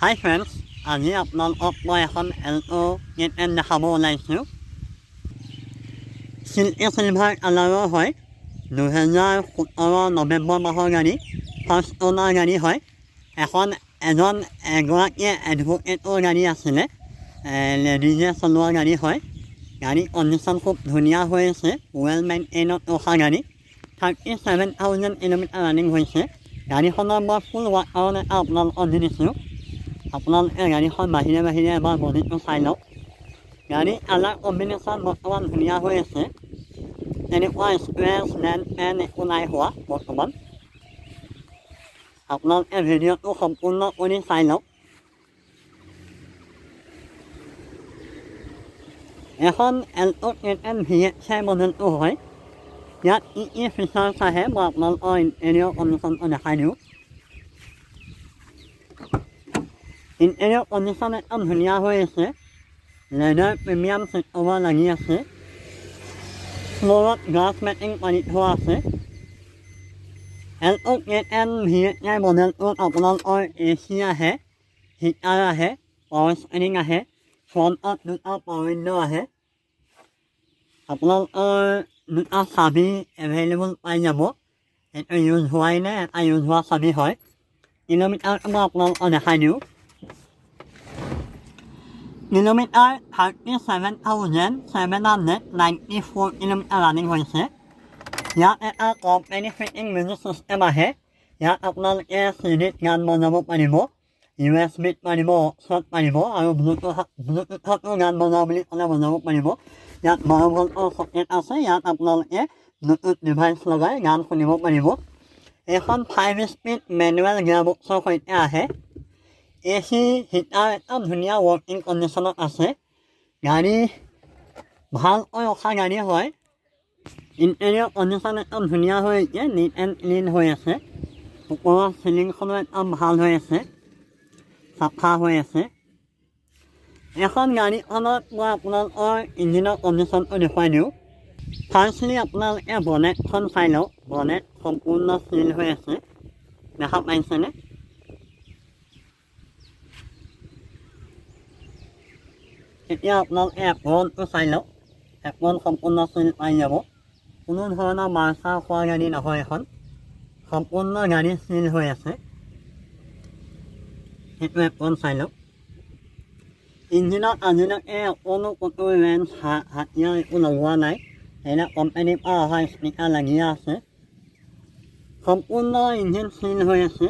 Hi friends, আজি আপোনালোকক মই এখন এল্টো কেটেন দেখাব ওলাইছোঁ। চিল্কি চিলভাৰ কালাৰৰ হয়। 2017 নৱেম্বৰ মাহৰ গাড়ী, ফাৰ্ষ্ট অ'নাৰ গাড়ী হয়। এগৰাকী এডভোকেটৰ গাড়ী আছিলে, লেডিজে চলোৱা গাড়ী হয়। গাড়ী কণ্ডিশ্যন খুব ধুনীয়া হৈ আছে, ৱেল মেইনটেইনত ৰখা গাড়ী। 37,000 কিলোমিটাৰ ৰানিং হৈছে। গাড়ীখনৰ মই ফুল ৱাৰ্কআউট এটা আপোনালোকক দি দিছোঁ। আপোনালোকে গাড়ীখন বাহিৰে বাহিৰে এবাৰ বডিটো চাই লওক। গাড়ীৰ কালাৰ কম্বিনেশ্যন বৰ্তমান ধুনীয়া হৈ আছে, তেনেকুৱা স্ক্ৰেচ ডেণ্ট পেন একো নাই হোৱা বৰ্তমান। আপোনালোকে ভিডিঅ'টো সম্পূৰ্ণ কৰি চাই লওক। এখন এল্টো কেটেন VXI মডেলটো হয়। ইয়াত কি ফিচাৰ্ছ আহে মই আপোনালোকৰ ইণ্টেৰিয়ৰ কণ্ডিশ্যনটো দেখাই দিওঁ। ইণ্টেৰিয়ৰ কণ্ডিশ্যন একদম ধুনীয়া হৈ আছে, লেডাৰ প্ৰিমিয়াম চিট কভাৰ লাগি আছে, ফ্ল'ৰত গ্লাছ মেটিং পাৰি থোৱা আছে। এল্টো কেটেন VXI মডেলটোত আপোনালোকৰ AC আহে, হিটাৰ আহে, পাৱাৰ ষ্টেৰিং আহে, ফ্ৰণ্টত দুটা পাৱাৰ উইণ্ডো আহে। আপোনালোকৰ দুটা চাবি এভেইলেবল পাই যাব। এইটো ইউজ হোৱাই নাই, এটা ইউজ হোৱা চাবি হয়। কিলোমিটাৰটো মই আপোনালোকক দেখাই দিওঁ। কিলোমিটাৰ 37,794 কিলোমিটাৰ ৰানিং হৈছে। ইয়াত এটা কোম্পানী ফিটিং মিউজিক ছিষ্টেম আহে। ইয়াত আপোনালোকে CDত গান বজাব পাৰিব, USBত পাৰিব, অক্সত পাৰিব আৰু ব্লুটুথতো গান বজাওঁ বুলি ক'লে বজাব পাৰিব। ইয়াত 12 ভল্টৰ চকেট আছে, ইয়াত আপোনালোকে ব্লুটুথ ডিভাইচ লগাই গান শুনিব পাৰিব। এইখন 5 স্পীড মেনুৱেল গিয়াৰবক্সৰ সৈতে আহে। AC হিটাৰ একদম ধুনীয়া ৱৰ্কিং কণ্ডিশ্যনত আছে। গাড়ী ভালকৈ ৰখা গাড়ী হয়। ইণ্টেৰিয়ৰ কণ্ডিশ্যন একদম ধুনীয়া হৈ আছে, নিট এণ্ড ক্লিন হৈ আছে। ওপৰৰ চিলিংখনো একদম ভাল হৈ আছে, চাফা হৈ আছে। এখন গাড়ীখনত মই আপোনালোকৰ ইঞ্জিনৰ কণ্ডিশ্যনটো দেখুৱাই দিওঁ। ফাৰ্ষ্টলি আপোনালোকে বনেটখন চাই লওক। বনেট সম্পূৰ্ণ চিল হৈ আছে, দেখা পাইছেনে? এতিয়া আপোনালোকে এপ্ৰনটো চাই লওক। এপ্ৰন সম্পূৰ্ণ চিল পাই যাব। কোনো ধৰণৰ মাৰ্চাৰ খোৱা গাড়ী নহয় এখন, সম্পূৰ্ণ গাড়ী চিল হৈ আছে। সেইটো এপ্ৰন চাই লওক। ইঞ্জিনত আজিলৈকে অকণো ক'তো ৰেঞ্চ হাতীয়া একো লগোৱা নাই। সেইবিলাক কোম্পানীৰ পৰা অহা স্পিকাৰ লাগিয়ে আছে। সম্পূৰ্ণ ইঞ্জিন চিল হৈ আছে।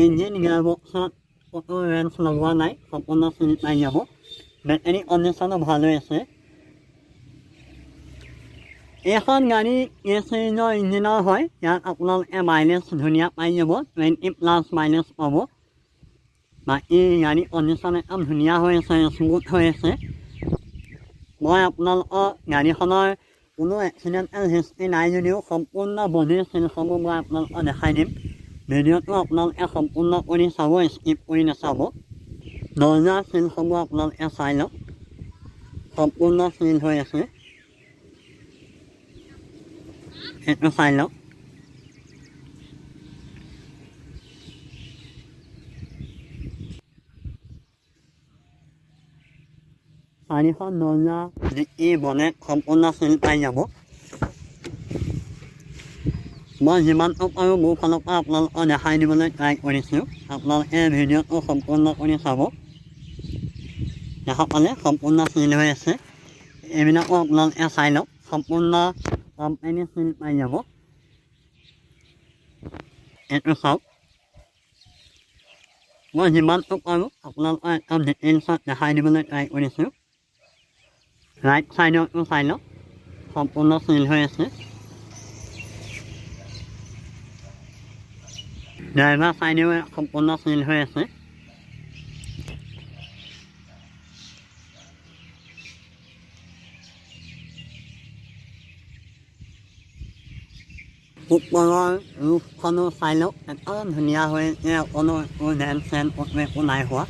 ইঞ্জিন গিয়াৰবক্সত ক'তো ৰেঞ্চ লগোৱা নাই, সম্পূৰ্ণ চিল পাই যাব। বেটেৰী কণ্ডিশ্যনো ভাল হৈ আছে। এইখন গাড়ী K চিৰিজৰ ইঞ্জিনৰ হয়। ইয়াত আপোনালোকে মাইলেজ ধুনীয়া পাই যাব, 20+ মাইলেজ পাব। বাকী গাড়ী কণ্ডিশ্যন একদম ধুনীয়া হৈ আছে, স্মুথ হৈ আছে। মই আপোনালোকক গাড়ীখনৰ কোনো এক্সিডেণ্টেল হিষ্ট্ৰী নাই যদিও সম্পূৰ্ণ বডিৰ চিলসমূহ মই আপোনালোকক দেখাই দিম। ভিডিঅ'টো আপোনালোকে সম্পূৰ্ণ কৰি চাব, স্কিপ কৰি নাচাব। দৰ্জাৰ চিলসমূহ আপোনালোকে চাই লওক, সম্পূৰ্ণ চিল হৈ আছে। সেইটো চাই লওক। চাৰিখন দৰ্জা, ডিক্কি, বনেট সম্পূৰ্ণ চিল পাই যাব। মই যিমানটো পাৰোঁ মোৰ ফালৰ পৰা আপোনালোকক দেখাই দিবলৈ ট্ৰাই কৰিছোঁ। আপোনালোকে ভিডিঅ'টো সম্পূৰ্ণ কৰি চাব। দেখা পালে সম্পূৰ্ণ চিল হৈ আছে। এইবিলাকো আপোনালোকে চাই লওক, সম্পূৰ্ণ কোম্পানী চিল পাই যাব। এইটো চাওক। মই যিমানটো পাৰোঁ আপোনালোকক একদম ডিটেইলছত দেখাই দিবলৈ ট্ৰাই কৰিছোঁ। ৰাইট ছাইডতো চাই লওক, সম্পূৰ্ণ চিল হৈ আছে। ড্ৰাইভাৰ ছাইডেও সম্পূৰ্ণ চিল হৈ আছে। ওপৰৰ ৰুফখনো চাই লওক, একদম ধুনীয়া হৈ আছে, অকণো একো ডেণ্ট চেণ্ট একো নাই হোৱা।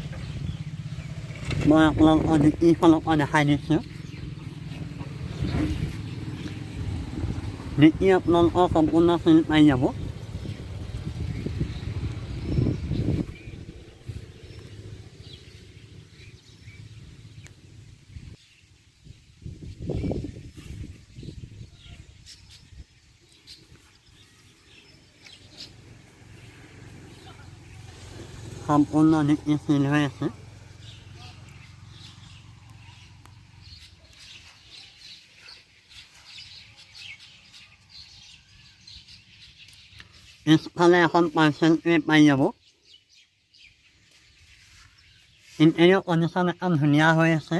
মই আপোনালোকৰ ডিক্কিৰ ফালৰ পৰা দেখাই দিছোঁ। ডিক্কি আপোনালোকৰ সম্পূৰ্ণ চিল পাই যাব। সম্পূৰ্ণ নীতি চিল হৈ আছে। পিছফালে এখন পাৰ্চেল ট্ৰে পাই যাব। ইণ্টেৰিয়ৰ কণ্ডিশ্যন একদম ধুনীয়া হৈ আছে।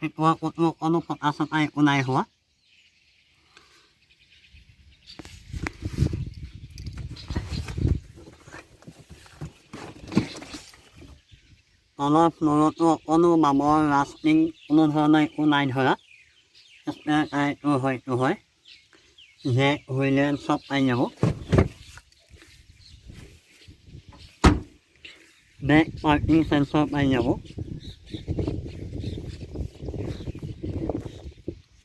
টিকোৱা ক'তো অকণো ফটা চটা একো নাই হোৱা। তলৰ ফ্ল'ৰতো অকণো মামৰ ৰাষ্টিং কোনো ধৰণৰ একো নাই ধৰা। এইটো হয় যে হুইলেন চব পাই যাব। বেক পাৰ্কিং চেন্সৰ পাই যাব।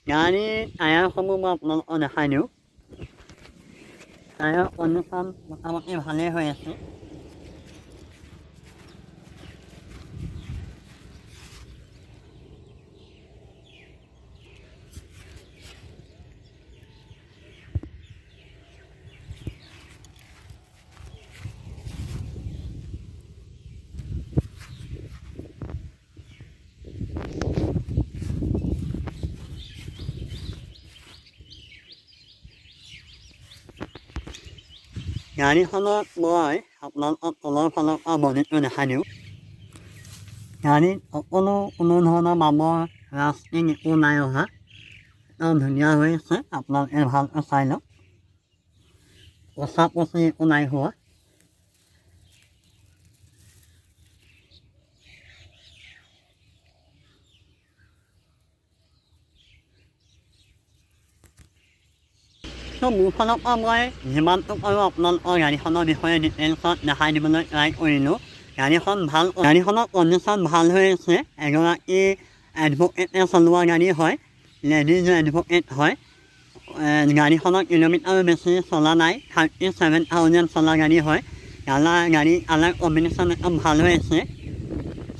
গাড়ীৰ টায়াৰসমূহ মই আপোনালোকক দেখাই দিওঁ। টায়াৰ কণ্ডিশ্যন মোটামুটি ভালেই হৈ আছে। গাড়ীখনত মই আপোনালোকক তলৰ ফালৰ পৰা বডিটো দেখাই দিওঁ। গাড়ীত কোনো ধৰণৰ মামৰ ৰাষ্টিং একো নাই অহা। একদম ধুনীয়া হৈ আছে। আপোনালোকে ভালকৈ চাই লওক। কচা কচি একো নাই হোৱা। মোৰ ফালৰ পৰা মই যিমানটো পাৰোঁ আপোনালোকৰ গাড়ীখনৰ বিষয়ে ডিটেইলছত দেখাই দিবলৈ ট্ৰাই কৰিলোঁ। গাড়ীখনৰ কণ্ডিশ্যন ভাল হৈ আছে। এগৰাকী এডভকেটে চলোৱা গাড়ী হয়, লেডিজ এডভকেট হয়। গাড়ীখনৰ কিলোমিটাৰ বেছি চলা নাই, 37,000 চলা গাড়ী হয়। কালাৰ কম্বিনেশ্যন একদম ভাল হৈ আছে।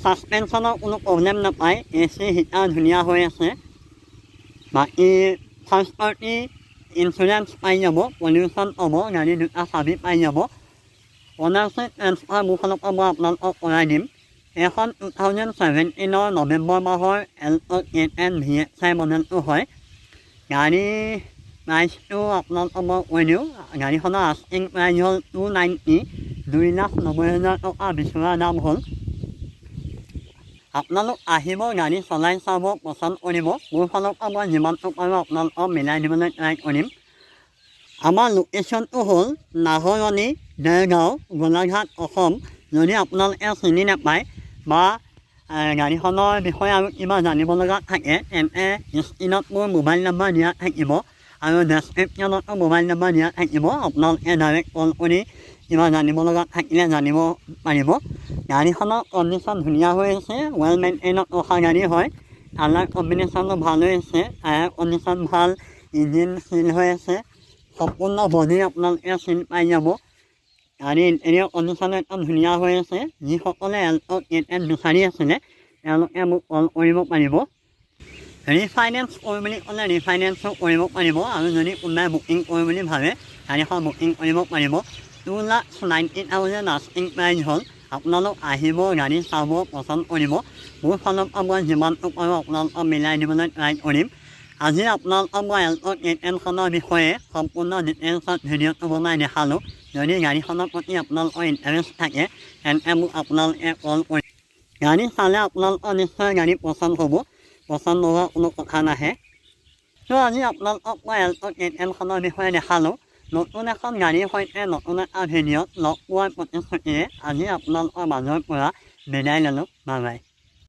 ছাছপেনশ্যনৰ কোনো প্ৰব্লেম নাপায়। AC হিটাৰ ধুনীয়া হৈ আছে। বাকী ফাৰ্ষ্ট পাৰ্টি ইঞ্চুৰেঞ্চ পাই যাব। পলিউশ্যন হ'ব। গাড়ী দুটা চাবি পাই যাব। অনাৰশ্বিপ ট্ৰেন্সফাৰ মোৰ ফালৰ পৰা মই আপোনালোকক কৰাই দিম। এখন 2017 নৱেম্বৰ মাহৰ এল্ট' K10 VXI মডেলটো হয়। গাড়ী প্ৰাইচটো আপোনালোকক মই কৈ দিওঁ। গাড়ীখনৰ আস্কিং প্ৰাইচ হ'ল 290, 2,90,000 টকা বিচৰা দাম হ'ল। আপোনালোক আহিব, গাড়ী চলাই চাব, পচন্দ কৰিব। মোৰ ফালৰ পৰা মই যিমানটো পাৰোঁ আপোনালোকক মিলাই দিবলৈ ট্ৰাই কৰিম। আমাৰ লোকেশ্যনটো হ'ল নাহৰণি, দেৰগাঁও, গোলাঘাট, অসম। যদি আপোনালোকে চিনি নাপায় বা গাড়ীখনৰ বিষয়ে আৰু কিবা জানিব লগা থাকে তেন্তে স্ক্ৰীণত মোৰ মোবাইল নম্বৰ দিয়া থাকিব আৰু ডেছক্ৰিপশ্যনতো মোবাইল নম্বৰ দিয়া থাকিব। আপোনালোকে ডাইৰেক্ট কল কৰি কিবা জানিব লগা থাকিলে জানিব পাৰিব। গাড়ীখনৰ কণ্ডিশ্যন ধুনীয়া হৈ আছে। ৱেল মেইনটেইনত ৰখা গাড়ী হয়। কালাৰ কম্বিনেশ্যনটো ভাল হৈ আছে। টায়াৰ কণ্ডিশ্যন ভাল। ইঞ্জিন চিল হৈ আছে। সম্পূৰ্ণ বডি আপোনালোকে চিল পাই যাব। গাড়ী ইণ্টেৰিয়ৰ কণ্ডিশ্যন একদম ধুনীয়া হৈ আছে। যিসকলে এল্ট' K10 বিচাৰি আছিলে তেওঁলোকে মোক কল কৰিব পাৰিব। ৰিফাইনেন্স কৰোঁ বুলি ক'লে ৰিফাইনেন্সো কৰিব পাৰিব আৰু যদি কোনোবাই বুকিং কৰোঁ বুলি ভাবে গাড়ীখন বুকিং কৰিব পাৰিব। 2,90,000 আস্কিং প্ৰাইচ হ'ল। আপোনালোক আহিব, গাড়ী চাব, পচন্দ কৰিব। মোৰ ফালৰ পৰা মই যিমানটো পাৰোঁ আপোনালোকক মিলাই দিবলৈ ট্ৰাই কৰিম। আজি আপোনালোকক মই এল্ট' K10খনৰ বিষয়ে সম্পূৰ্ণ ডিটেইলছত ভিডিঅ'টো বনাই দেখালোঁ। যদি গাড়ীখনৰ প্ৰতি আপোনালোকৰ ইণ্টাৰেষ্ট থাকে তেন্তে মোক আপোনালোকে কল কৰি গাড়ী চালে আপোনালোকৰ নিশ্চয় গাড়ী পচন্দ হ'ব। পচন্দ নোহোৱা কোনো কথা নাহে। আজি আপোনালোকক মই এল্ট' K10খনৰ বিষয়ে দেখালোঁ। নতুন এখন গাড়ীৰ সৈতে নতুন এটা ভিডিঅ'ত লগ পোৱাৰ প্ৰতিশ্ৰুতিৰে আজি আপোনালোকৰ মাজৰ পৰা বিদায় ল'লোঁ। Bye bye.